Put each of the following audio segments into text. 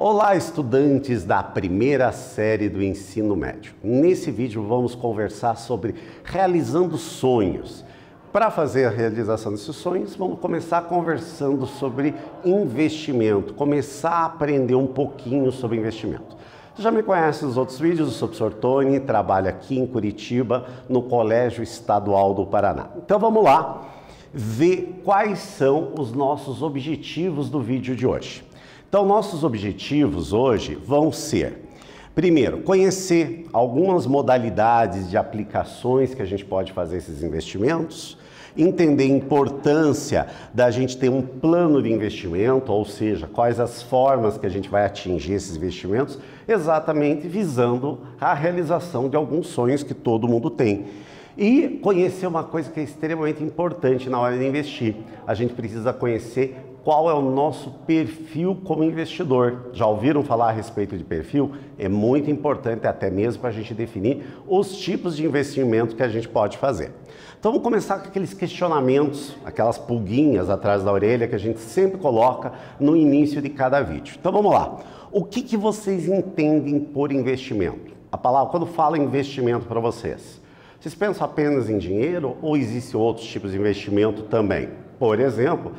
Olá, estudantes da primeira série do ensino médio. Nesse vídeo vamos conversar sobre realizando sonhos. Para fazer a realização desses sonhos, vamos começar conversando sobre investimento, começar a aprender um pouquinho sobre investimento. Você já me conhece nos outros vídeos, eu sou o professor Tony, trabalho aqui em Curitiba, no Colégio Estadual do Paraná. Então vamos lá ver quais são os nossos objetivos do vídeo de hoje. Então, nossos objetivos hoje vão ser, primeiro, conhecer algumas modalidades de aplicações que a gente pode fazer esses investimentos, entender a importância da gente ter um plano de investimento, ou seja, quais as formas que a gente vai atingir esses investimentos, exatamente visando a realização de alguns sonhos que todo mundo tem. E conhecer uma coisa que é extremamente importante na hora de investir. A gente precisa conhecer qual é o nosso perfil como investidor. Já ouviram falar a respeito de perfil? É muito importante até mesmo para a gente definir os tipos de investimento que a gente pode fazer. Então vamos começar com aqueles questionamentos, aquelas pulguinhas atrás da orelha que a gente sempre coloca no início de cada vídeo. Então vamos lá. O que vocês entendem por investimento? A palavra, quando fala investimento para vocês, vocês pensam apenas em dinheiro ou existem outros tipos de investimento também? Por exemplo,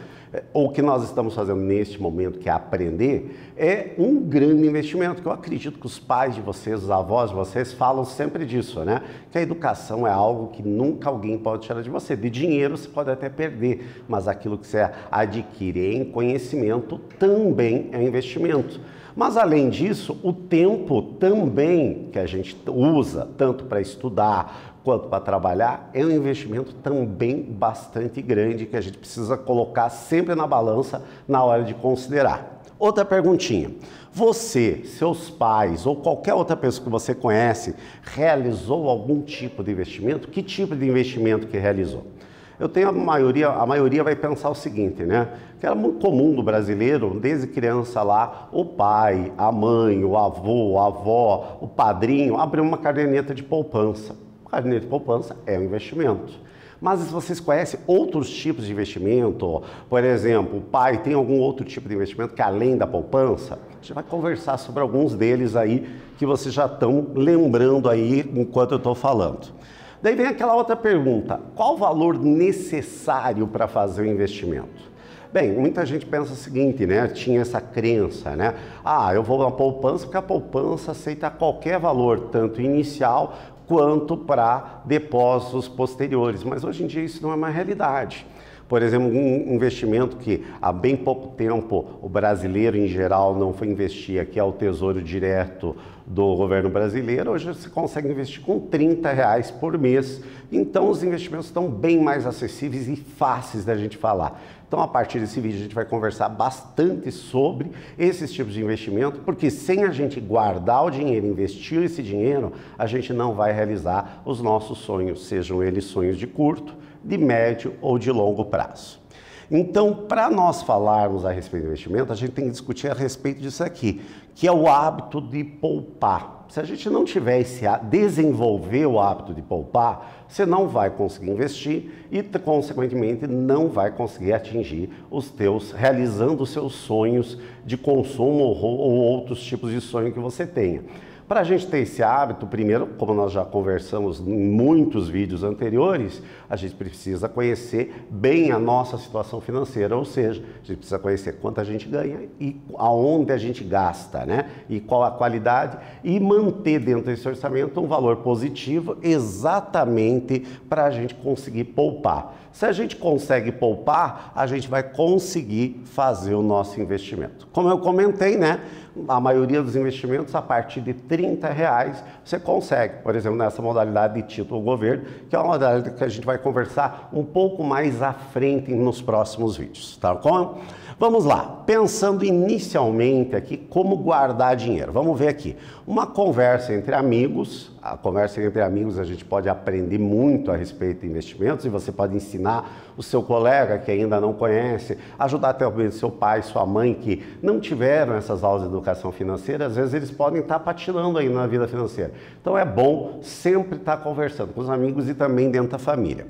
o que nós estamos fazendo neste momento, que é aprender, é um grande investimento, que eu acredito que os pais de vocês, os avós de vocês falam sempre disso, né? Que a educação é algo que nunca alguém pode tirar de você. De dinheiro você pode até perder, mas aquilo que você adquire em conhecimento também é investimento. Mas além disso, o tempo também que a gente usa, tanto para estudar quanto para trabalhar, é um investimento também bastante grande que a gente precisa colocar sempre na balança na hora de considerar. Outra perguntinha. Você, seus pais ou qualquer outra pessoa que você conhece realizou algum tipo de investimento? Que tipo de investimento que realizou? Eu tenho a maioria vai pensar o seguinte, né? Que era muito comum do brasileiro, desde criança lá, o pai, a mãe, o avô, a avó, o padrinho, abrir uma caderneta de poupança. A caderneta de poupança é um investimento. Mas se vocês conhecem outros tipos de investimento, por exemplo, o pai tem algum outro tipo de investimento que além da poupança, a gente vai conversar sobre alguns deles aí que vocês já estão lembrando aí enquanto eu estou falando. Daí vem aquela outra pergunta, qual o valor necessário para fazer o investimento? Bem, muita gente pensa o seguinte, né? Tinha essa crença, né? Eu vou na poupança porque a poupança aceita qualquer valor, tanto inicial quanto para depósitos posteriores. Mas hoje em dia isso não é uma realidade. Por exemplo, um investimento que há bem pouco tempo o brasileiro em geral não foi investir, que é o Tesouro Direto do governo brasileiro, hoje você consegue investir com R$30 por mês. Então os investimentos estão bem mais acessíveis e fáceis da gente falar. Então a partir desse vídeo a gente vai conversar bastante sobre esses tipos de investimento, porque sem a gente guardar o dinheiro, investir esse dinheiro, a gente não vai realizar os nossos sonhos, sejam eles sonhos de curto, de médio ou de longo prazo. Então, para nós falarmos a respeito do investimento, a gente tem que discutir a respeito disso aqui, que é o hábito de poupar. Se a gente não tiver desenvolver o hábito de poupar, você não vai conseguir investir e, consequentemente, não vai conseguir atingir realizando os seus sonhos de consumo ou outros tipos de sonho que você tenha. Para a gente ter esse hábito, primeiro, como nós já conversamos em muitos vídeos anteriores, a gente precisa conhecer bem a nossa situação financeira, ou seja, a gente precisa conhecer quanto a gente ganha e aonde a gente gasta, né? E qual a qualidade, e manter dentro desse orçamento um valor positivo exatamente para a gente conseguir poupar. Se a gente consegue poupar, a gente vai conseguir fazer o nosso investimento. Como eu comentei, né? A maioria dos investimentos, a partir de R$30, você consegue. Por exemplo, nessa modalidade de título governo, que é uma modalidade que a gente vai conversar um pouco mais à frente nos próximos vídeos, tá bom? Vamos lá, pensando inicialmente aqui como guardar dinheiro. Vamos ver aqui, uma conversa entre amigos. A conversa entre amigos a gente pode aprender muito a respeito de investimentos e você pode ensinar o seu colega que ainda não conhece, ajudar até o seu pai, sua mãe que não tiveram essas aulas de educação financeira, às vezes eles podem estar patinando aí na vida financeira. Então é bom sempre estar conversando com os amigos e também dentro da família.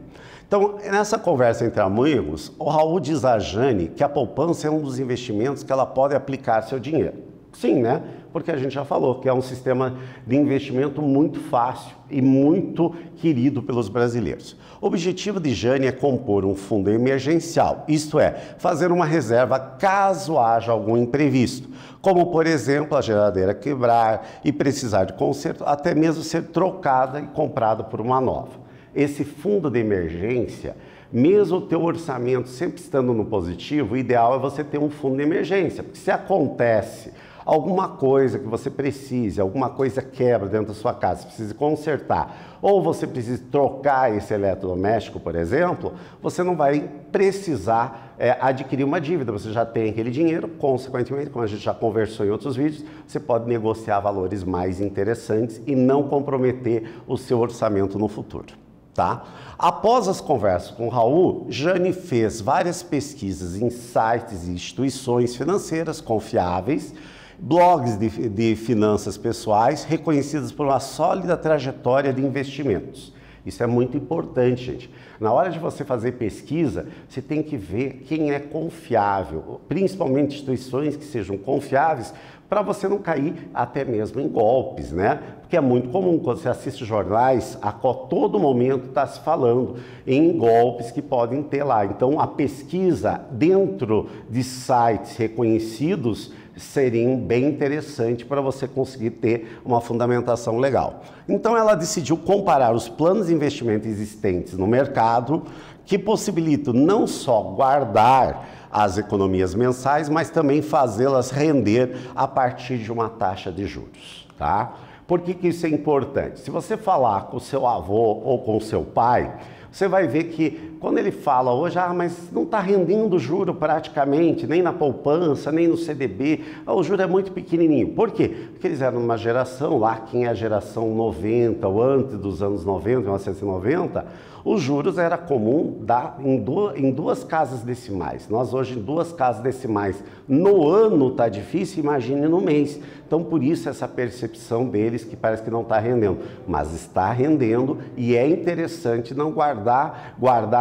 Então, nessa conversa entre amigos, o Raul diz a Jane que a poupança é um dos investimentos que ela pode aplicar seu dinheiro. Sim, né? Porque a gente já falou que é um sistema de investimento muito fácil e muito querido pelos brasileiros. O objetivo de Jane é compor um fundo emergencial, isto é, fazer uma reserva caso haja algum imprevisto, como, por exemplo, a geladeira quebrar e precisar de conserto, até mesmo ser trocada e comprada por uma nova. Esse fundo de emergência, mesmo o teu orçamento sempre estando no positivo, o ideal é você ter um fundo de emergência, porque se acontece alguma coisa que você precise, alguma coisa quebra dentro da sua casa, você precisa consertar, ou você precisa trocar esse eletrodoméstico, por exemplo, você não vai precisar adquirir uma dívida, você já tem aquele dinheiro, consequentemente, como a gente já conversou em outros vídeos, você pode negociar valores mais interessantes e não comprometer o seu orçamento no futuro. Tá? Após as conversas com o Raul, Jane fez várias pesquisas em sites e instituições financeiras confiáveis, blogs de finanças pessoais reconhecidos por uma sólida trajetória de investimentos. Isso é muito importante, gente. Na hora de você fazer pesquisa, você tem que ver quem é confiável, principalmente instituições que sejam confiáveis, para você não cair até mesmo em golpes, né? Porque é muito comum, quando você assiste jornais, a todo momento está se falando em golpes que podem ter lá. Então, a pesquisa dentro de sites reconhecidos seria bem interessante para você conseguir ter uma fundamentação legal. Então, ela decidiu comparar os planos de investimento existentes no mercado, que possibilitam não só guardar as economias mensais, mas também fazê-las render a partir de uma taxa de juros, tá? Por que isso é importante? Se você falar com o seu avô ou com o seu pai, você vai ver que quando ele fala hoje, mas não está rendendo juro praticamente, nem na poupança, nem no CDB, o juro é muito pequenininho. Por quê? Porque eles eram uma geração, lá quem é a geração 90 ou antes dos anos 90, 1990, os juros era comum dar em duas casas decimais. Nós hoje em duas casas decimais no ano está difícil, imagine no mês. Então por isso essa percepção deles que parece que não está rendendo, mas está rendendo e é interessante não guardar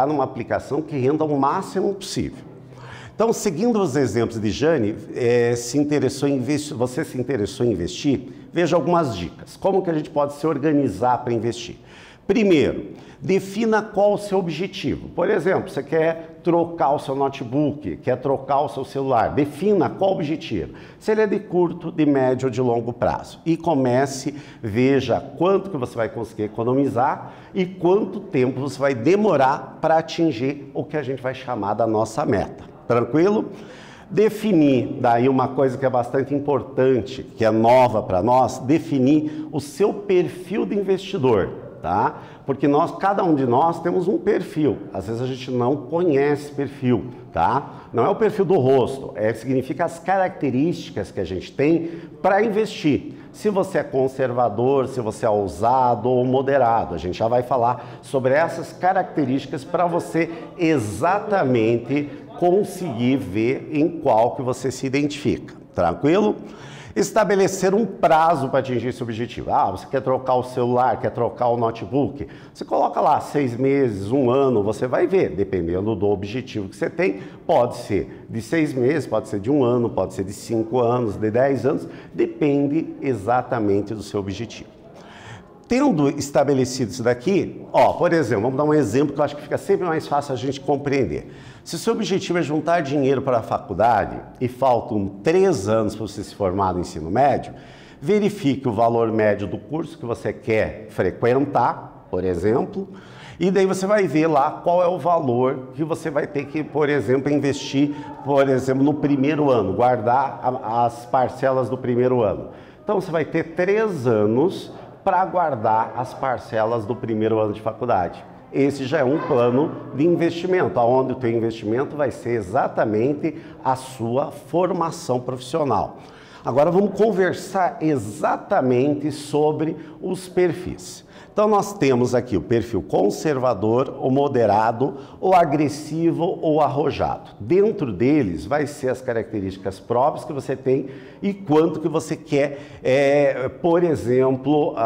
numa aplicação que renda o máximo possível. Então, seguindo os exemplos de Jane, você se interessou em investir? Veja algumas dicas. Como que a gente pode se organizar para investir? Primeiro, defina qual o seu objetivo. Por exemplo, você quer trocar o seu notebook, quer trocar o seu celular. Defina qual o objetivo. Se ele é de curto, de médio ou de longo prazo. E comece, veja quanto que você vai conseguir economizar e quanto tempo você vai demorar para atingir o que a gente vai chamar da nossa meta. Tranquilo? Definir, daí uma coisa que é bastante importante, que é nova para nós, definir o seu perfil de investidor. Tá? Porque cada um de nós temos um perfil, às vezes a gente não conhece perfil, tá? Não é o perfil do rosto, significa as características que a gente tem para investir. Se você é conservador, se você é ousado ou moderado, a gente já vai falar sobre essas características para você exatamente conseguir ver em qual que você se identifica, tranquilo? Estabelecer um prazo para atingir esse objetivo. Você quer trocar o celular, quer trocar o notebook, você coloca lá 6 meses, 1 ano, você vai ver, dependendo do objetivo que você tem, pode ser de 6 meses, pode ser de 1 ano, pode ser de 5 anos, de 10 anos, depende exatamente do seu objetivo. Tendo estabelecido isso daqui, por exemplo, vamos dar um exemplo que eu acho que fica sempre mais fácil a gente compreender. Se o seu objetivo é juntar dinheiro para a faculdade e faltam 3 anos para você se formar no ensino médio, verifique o valor médio do curso que você quer frequentar, por exemplo, e daí você vai ver lá qual é o valor que você vai ter que, por exemplo, investir, por exemplo, no primeiro ano, guardar as parcelas do primeiro ano. Então você vai ter 3 anos para guardar as parcelas do primeiro ano de faculdade. Esse já é um plano de investimento, onde o teu investimento vai ser exatamente a sua formação profissional. Agora vamos conversar exatamente sobre os perfis. Então nós temos aqui o perfil conservador, o moderado, o agressivo ou arrojado. Dentro deles vai ser as características próprias que você tem e quanto que você quer, por exemplo,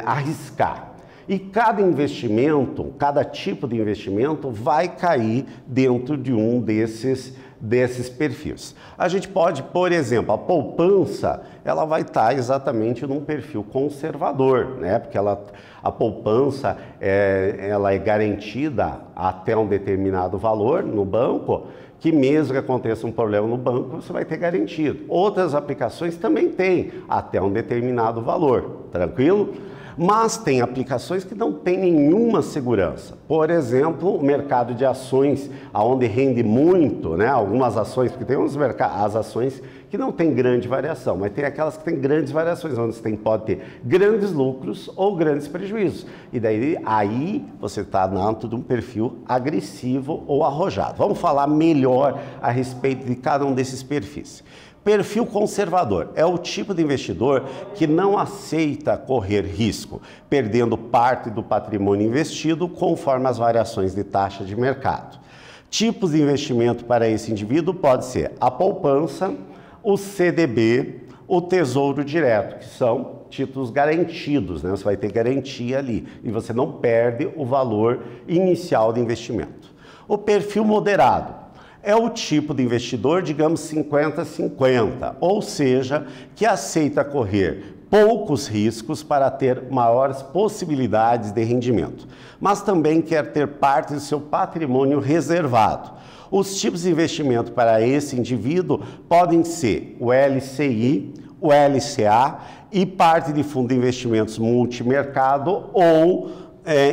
arriscar. E cada investimento, cada tipo de investimento vai cair dentro de um desses desses perfis. A gente pode, por exemplo, a poupança, ela vai estar exatamente num perfil conservador, né? Porque a poupança ela é garantida até um determinado valor no banco, que mesmo que aconteça um problema no banco, você vai ter garantido. Outras aplicações também têm até um determinado valor, tranquilo? Mas tem aplicações que não têm nenhuma segurança. Por exemplo, o mercado de ações, onde rende muito, né? Algumas ações, porque tem as ações que não tem grande variação, mas tem aquelas que têm grandes variações, onde você pode ter grandes lucros ou grandes prejuízos. E daí aí você está dentro de um perfil agressivo ou arrojado. Vamos falar melhor a respeito de cada um desses perfis. Perfil conservador é o tipo de investidor que não aceita correr risco, perdendo parte do patrimônio investido conforme as variações de taxa de mercado. Tipos de investimento para esse indivíduo pode ser a poupança, o CDB, o Tesouro Direto, que são títulos garantidos, né? Você vai ter garantia ali e você não perde o valor inicial de investimento. O perfil moderado é o tipo de investidor, digamos, 50-50, ou seja, que aceita correr poucos riscos para ter maiores possibilidades de rendimento, mas também quer ter parte do seu patrimônio reservado. Os tipos de investimento para esse indivíduo podem ser o LCI, o LCA e parte de fundo de investimentos multimercado ou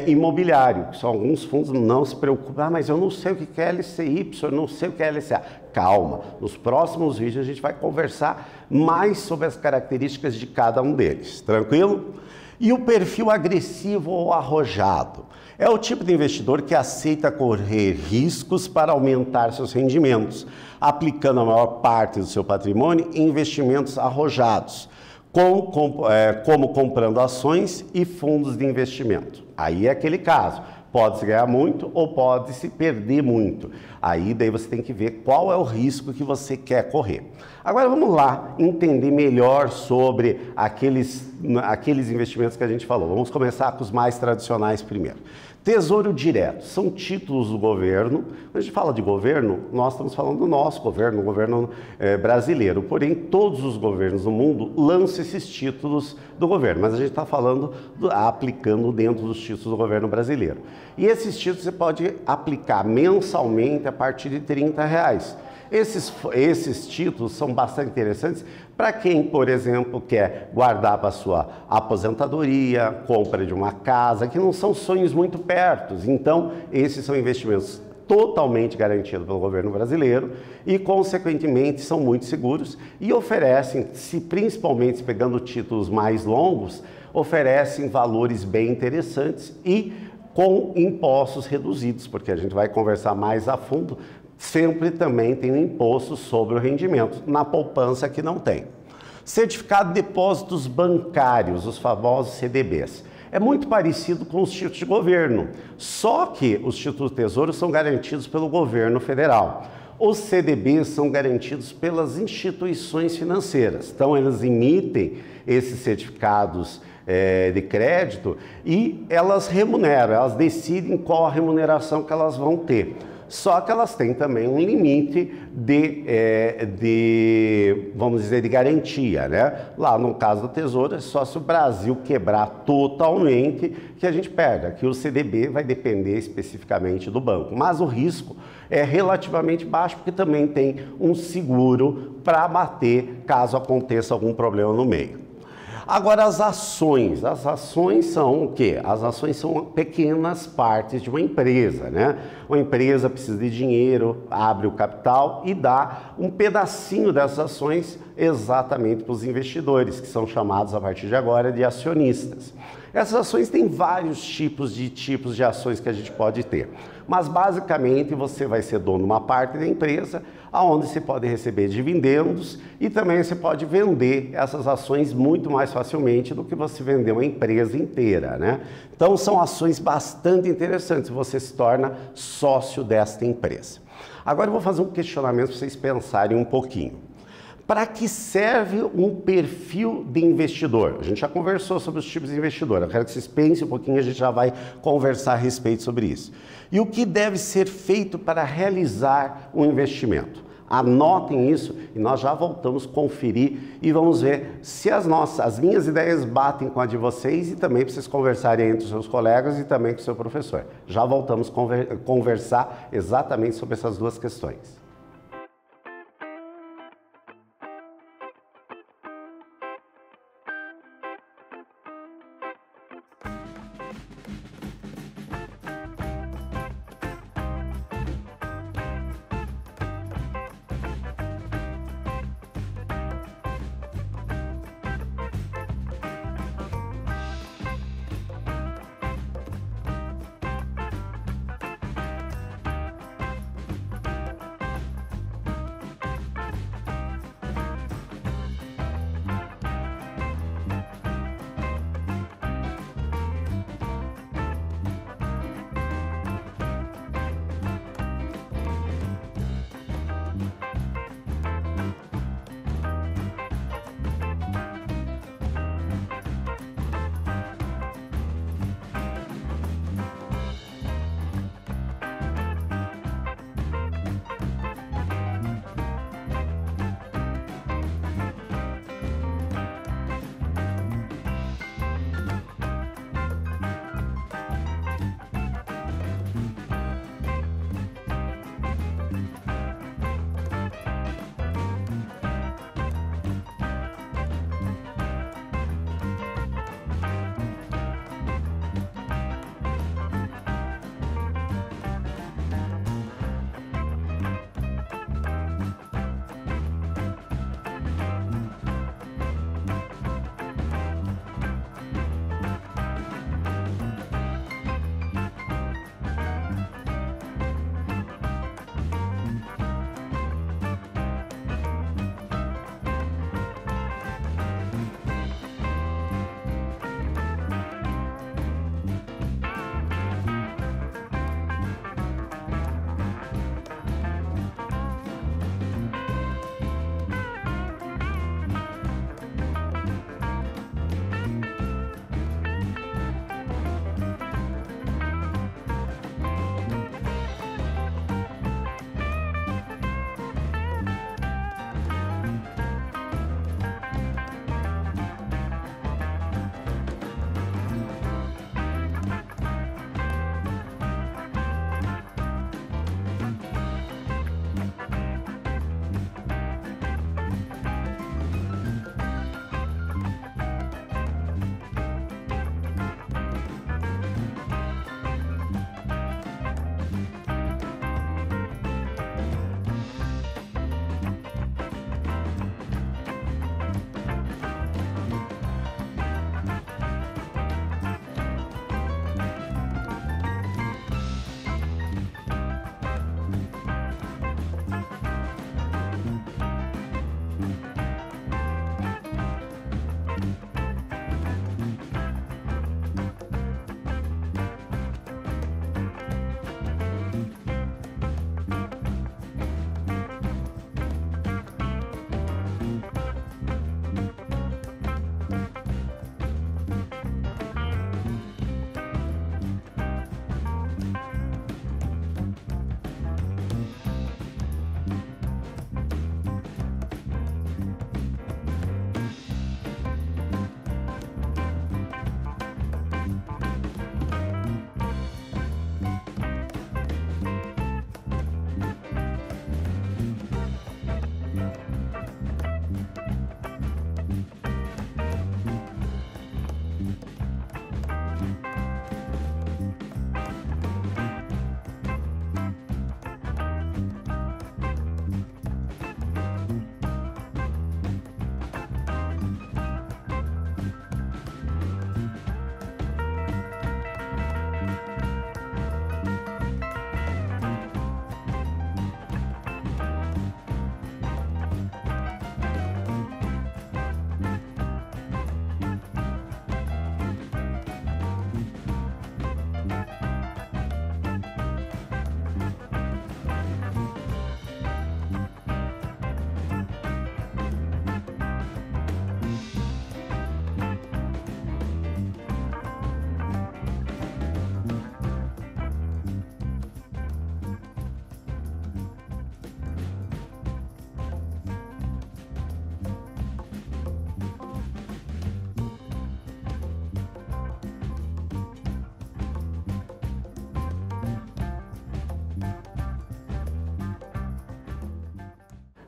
imobiliário, que são alguns fundos. Não se preocupe, mas eu não sei o que é LCY, eu não sei o que é LCA. Calma, nos próximos vídeos a gente vai conversar mais sobre as características de cada um deles, tranquilo? E o perfil agressivo ou arrojado é o tipo de investidor que aceita correr riscos para aumentar seus rendimentos, aplicando a maior parte do seu patrimônio em investimentos arrojados, como comprando ações e fundos de investimento. Aí é aquele caso, pode-se ganhar muito ou pode-se perder muito. Aí daí você tem que ver qual é o risco que você quer correr. Agora vamos lá entender melhor sobre aqueles investimentos que a gente falou. Vamos começar com os mais tradicionais primeiro. Tesouro Direto, são títulos do governo. Quando a gente fala de governo, nós estamos falando do nosso governo, o governo brasileiro. Porém, todos os governos do mundo lançam esses títulos do governo, mas a gente está falando, aplicando dentro dos títulos do governo brasileiro. E esses títulos você pode aplicar mensalmente a partir de R$30. Esses títulos são bastante interessantes para quem, por exemplo, quer guardar para a sua aposentadoria, compra de uma casa, que não são sonhos muito perto. Então, esses são investimentos totalmente garantidos pelo governo brasileiro e, consequentemente, são muito seguros e oferecem, principalmente pegando títulos mais longos, oferecem valores bem interessantes e com impostos reduzidos, porque a gente vai conversar mais a fundo. Sempre também tem um imposto sobre o rendimento, na poupança que não tem. Certificado de depósitos bancários, os famosos CDBs. É muito parecido com os títulos de governo, só que os títulos do Tesouro são garantidos pelo governo federal. Os CDBs são garantidos pelas instituições financeiras, então eles emitem esses certificados de crédito e elas remuneram, elas decidem qual a remuneração que elas vão ter. Só que elas têm também um limite vamos dizer, de garantia, né? Lá no caso do Tesouro, é só se o Brasil quebrar totalmente que a gente perde. Aqui o CDB vai depender especificamente do banco, mas o risco é relativamente baixo, porque também tem um seguro para bater caso aconteça algum problema no meio. Agora, as ações são o quê? As ações são pequenas partes de uma empresa, né? Uma empresa precisa de dinheiro, abre o capital e dá um pedacinho dessas ações exatamente para os investidores, que são chamados a partir de agora de acionistas. Essas ações têm vários tipos de ações que a gente pode ter, mas basicamente você vai ser dono de uma parte da empresa, onde você pode receber dividendos e também você pode vender essas ações muito mais facilmente do que você vender uma empresa inteira, né? Então são ações bastante interessantes, você se torna sócio desta empresa. Agora eu vou fazer um questionamento para vocês pensarem um pouquinho. Para que serve um perfil de investidor? A gente já conversou sobre os tipos de investidor, eu quero que vocês pensem um pouquinho, a gente já vai conversar a respeito sobre isso. E o que deve ser feito para realizar um investimento? Anotem isso e nós já voltamos conferir e vamos ver se as minhas ideias batem com a de vocês e também para vocês conversarem entre os seus colegas e também com o seu professor. Já voltamos conversar exatamente sobre essas duas questões.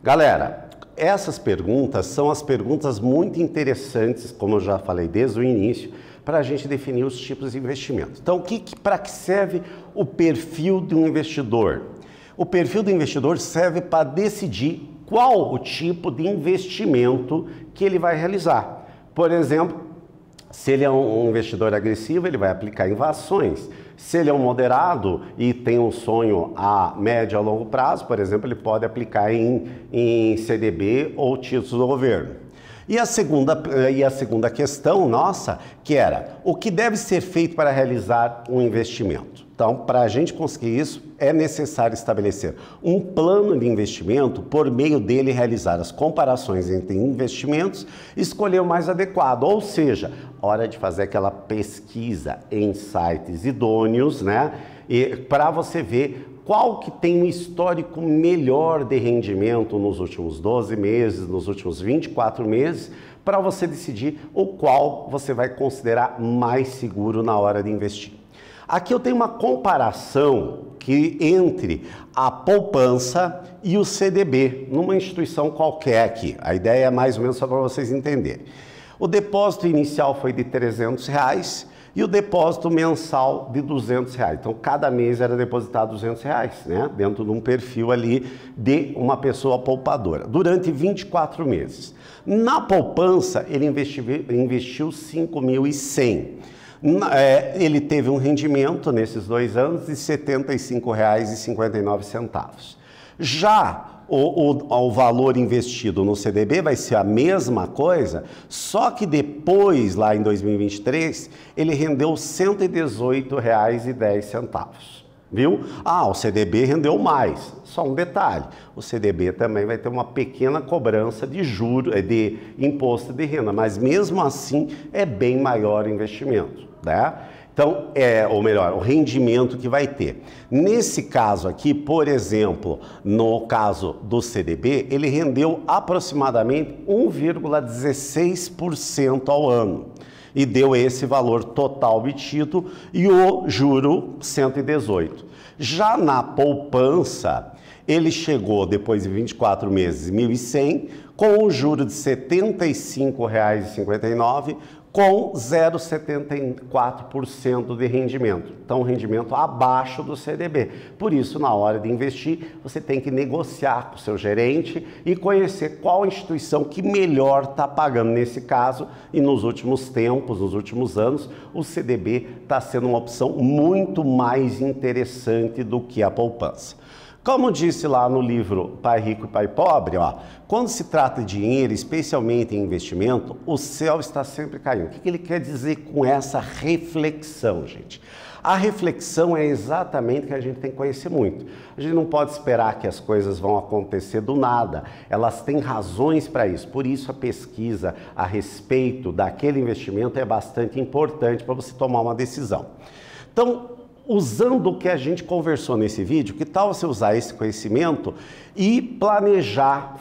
Galera, essas perguntas são as perguntas muito interessantes, como eu já falei desde o início, para a gente definir os tipos de investimento. Então, para que serve o perfil de um investidor? O perfil do investidor serve para decidir qual o tipo de investimento que ele vai realizar. Por exemplo, se ele é um investidor agressivo, ele vai aplicar em ações. Se ele é um moderado e tem um sonho a médio a longo prazo, por exemplo, ele pode aplicar em CDB ou títulos do governo. E a segunda questão nossa, que era, o que deve ser feito para realizar um investimento? Então, para a gente conseguir isso, é necessário estabelecer um plano de investimento, por meio dele realizar as comparações entre investimentos e escolher o mais adequado, ou seja, hora de fazer aquela pesquisa em sites idôneos, né? E para você ver qual que tem um histórico melhor de rendimento nos últimos 12 meses, nos últimos 24 meses, para você decidir o qual você vai considerar mais seguro na hora de investir. Aqui eu tenho uma comparação entre a poupança e o CDB, numa instituição qualquer aqui. A ideia é mais ou menos só para vocês entenderem. O depósito inicial foi de R$300 e o depósito mensal de R$200. Então, cada mês era depositado R$200, né? Dentro de um perfil ali de uma pessoa poupadora, durante 24 meses. Na poupança, ele investiu R$5.100. Ele teve um rendimento nesses 2 anos de R$ 75,59. Já o valor investido no CDB vai ser a mesma coisa, só que depois, lá em 2023, ele rendeu R$ 118,10. Viu? O CDB rendeu mais. Só um detalhe, o CDB também vai ter uma pequena cobrança de juros, de imposto de renda, mas mesmo assim é bem maior o investimento, né? Então, ou melhor, o rendimento que vai ter. Nesse caso aqui, por exemplo, no caso do CDB, ele rendeu aproximadamente 1,16% ao ano. E deu esse valor total obtido e o juro 118. Já na poupança, ele chegou depois de 24 meses, 1.100, com o juro de R$ 75,59, com 0,74% de rendimento. Então, rendimento abaixo do CDB. Por isso, na hora de investir, você tem que negociar com o seu gerente e conhecer qual instituição que melhor está pagando nesse caso. E nos últimos tempos, nos últimos anos, o CDB está sendo uma opção muito mais interessante do que a poupança. Como disse lá no livro Pai Rico e Pai Pobre, quando se trata de dinheiro, especialmente em investimento, o céu está sempre caindo. O que ele quer dizer com essa reflexão, gente? A reflexão é exatamente o que a gente tem que conhecer muito. A gente não pode esperar que as coisas vão acontecer do nada. Elas têm razões para isso. Por isso a pesquisa a respeito daquele investimento é bastante importante para você tomar uma decisão. Então, usando o que a gente conversou nesse vídeo, que tal você usar esse conhecimento e planejar,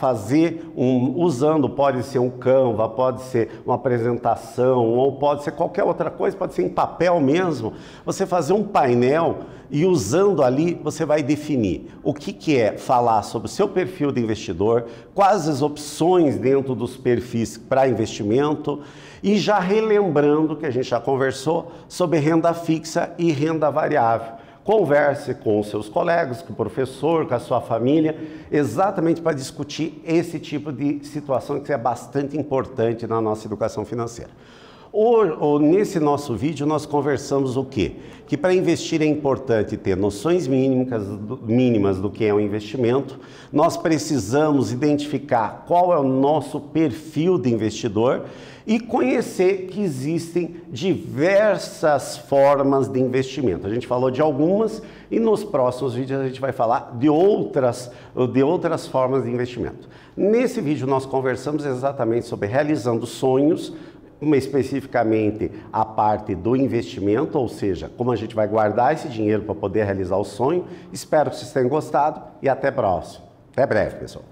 usando, pode ser um Canva, pode ser uma apresentação, ou pode ser qualquer outra coisa, pode ser em papel mesmo, você fazer um painel e usando ali você vai definir o que é falar sobre o seu perfil de investidor, quais as opções dentro dos perfis para investimento e já relembrando que a gente já conversou sobre renda fixa e renda variável. Converse com os seus colegas, com o professor, com a sua família, exatamente para discutir esse tipo de situação que é bastante importante na nossa educação financeira. Nesse nosso vídeo nós conversamos o quê? Que para investir é importante ter noções mínimas do que é um investimento, nós precisamos identificar qual é o nosso perfil de investidor e conhecer que existem diversas formas de investimento. A gente falou de algumas e nos próximos vídeos a gente vai falar de outras formas de investimento. Nesse vídeo nós conversamos exatamente sobre realizando sonhos, especificamente a parte do investimento, ou seja, como a gente vai guardar esse dinheiro para poder realizar o sonho. Espero que vocês tenham gostado e até próximo. Até breve, pessoal.